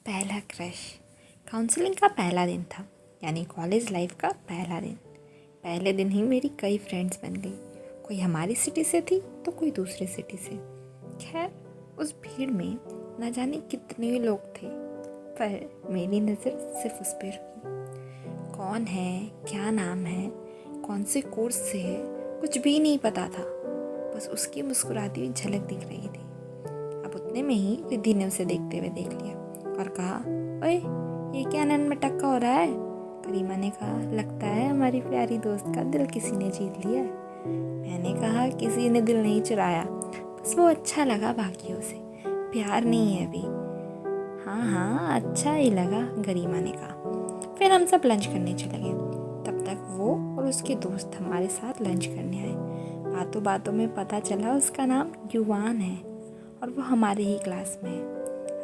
पहला crush. Counselling का पहला दिन था, यानी कॉलेज लाइफ का पहला दिन। पहले दिन ही मेरी कई फ्रेंड्स बन गई। कोई हमारी सिटी से थी तो कोई दूसरी सिटी से। खैर, उस भीड़ में न जाने कितने लोग थे, पर मेरी नज़र सिर्फ उस पर रुकी। कौन है, क्या नाम है, कौन से कोर्स से है, कुछ भी नहीं पता था। बस उसकी मुस्कुराती हुई झलक दिख रही थी। अब उतने में ही रिद्धि ने उसे देखते हुए देख लिया और कहा, ओए, ये क्या नैन में टक्का हो रहा है? करीमा ने कहा, लगता है हमारी प्यारी दोस्त का दिल किसी ने जीत लिया है। मैंने कहा, किसी ने दिल नहीं चुराया, बस वो अच्छा लगा बाकियों से, प्यार नहीं है अभी। हाँ हाँ, अच्छा ही लगा, करीमा ने कहा। फिर हम सब लंच करने चले गए। तब तक वो और उसके दोस्त हमारे साथ लंच करने आए। बातों बातों में पता चला उसका नाम युवान है और वो हमारे ही क्लास में है।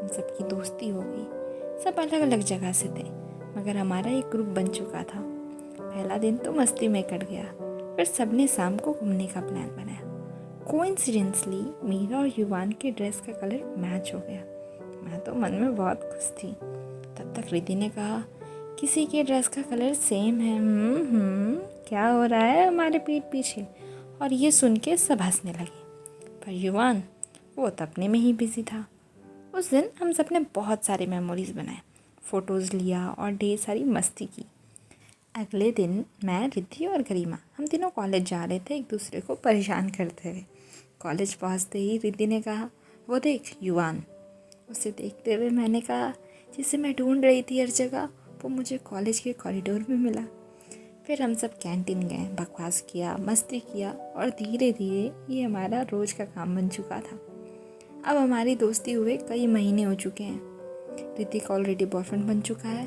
हम सबकी दोस्ती हो गई। सब अलग अलग जगह से थे, मगर हमारा एक ग्रुप बन चुका था। पहला दिन तो मस्ती में कट गया। फिर सबने शाम को घूमने का प्लान बनाया। कोइंसिडेंसली मीरा और युवान के ड्रेस का कलर मैच हो गया। मैं तो मन में बहुत खुश थी। तब तक रिद्धि ने कहा, किसी के ड्रेस का कलर सेम है। क्या हो रहा है हमारे पीठ पीछे? और ये सुन के सब हंसने लगे। पर युवान, वो तो अपने में ही बिजी था। उस दिन हम सब ने बहुत सारे मेमोरीज़ बनाए, फ़ोटोज़ लिया और ढेर सारी मस्ती की। अगले दिन मैं, रिद्धि और गरिमा हम तीनों कॉलेज जा रहे थे, एक दूसरे को परेशान करते हुए। कॉलेज पहुंचते ही रिद्धि ने कहा, वो देख युवान। उसे देखते हुए मैंने कहा, जिसे मैं ढूंढ रही थी हर जगह, वो मुझे कॉलेज के कॉरिडोर में मिला। फिर हम सब कैंटीन गए, बकवास किया, मस्ती किया और धीरे धीरे ये हमारा रोज़ का काम बन चुका था। अब हमारी दोस्ती हुए कई महीने हो चुके हैं। ऋतिक ऑलरेडी बॉयफ्रेंड बन चुका है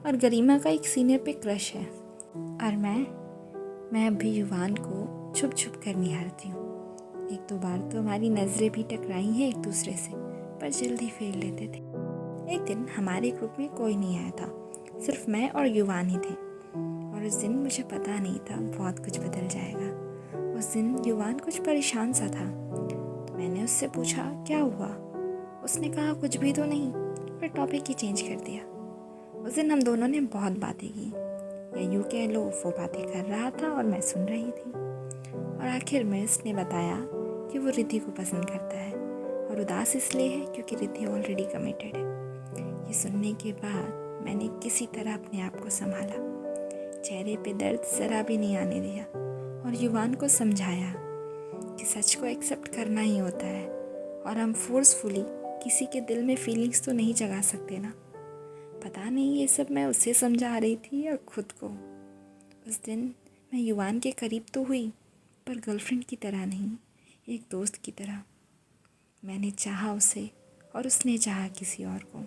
और गरिमा का एक सीनियर पे क्रश है। और मैं अभी युवान को छुप छुप कर निहारती हूँ। एक दो बार तो हमारी नज़रें भी टकराई हैं एक दूसरे से, पर जल्दी फेर लेते थे। एक दिन हमारे ग्रुप में कोई नहीं आया था, सिर्फ मैं और युवान ही थे। और उस दिन मुझे पता नहीं था बहुत कुछ बदल जाएगा। उस दिन युवान कुछ परेशान सा था। मैंने उससे पूछा, क्या हुआ? उसने कहा, कुछ भी तो नहीं, फिर टॉपिक ही चेंज कर दिया। उस दिन हम दोनों ने बहुत बातें की, या यूँ कह लो, वो बातें कर रहा था और मैं सुन रही थी। और आखिर में उसने बताया कि वो रिद्धि को पसंद करता है और उदास इसलिए है क्योंकि रिद्धि ऑलरेडी कमिटेड है। ये सुनने के बाद मैंने किसी तरह अपने आप को संभाला, चेहरे पे दर्द ज़रा भी नहीं आने दिया और युवान को समझाया कि सच को एक्सेप्ट करना ही होता है और हम फोर्सफुली किसी के दिल में फीलिंग्स तो नहीं जगा सकते ना। पता नहीं ये सब मैं उसे समझा रही थी या खुद को। उस दिन मैं युवान के करीब तो हुई, पर गर्लफ्रेंड की तरह नहीं, एक दोस्त की तरह। मैंने चाहा उसे और उसने चाहा किसी और को,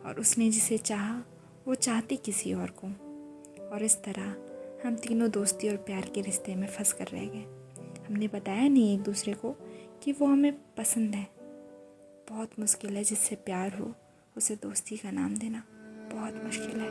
और उसने जिसे चाहा वो चाहती किसी और को। और इस तरह हम तीनों दोस्ती और प्यार के रिश्ते में फंस कर रह गए। हमने बताया नहीं एक दूसरे को कि वो हमें पसंद है। बहुत मुश्किल है जिससे प्यार हो उसे दोस्ती का नाम देना, बहुत मुश्किल है।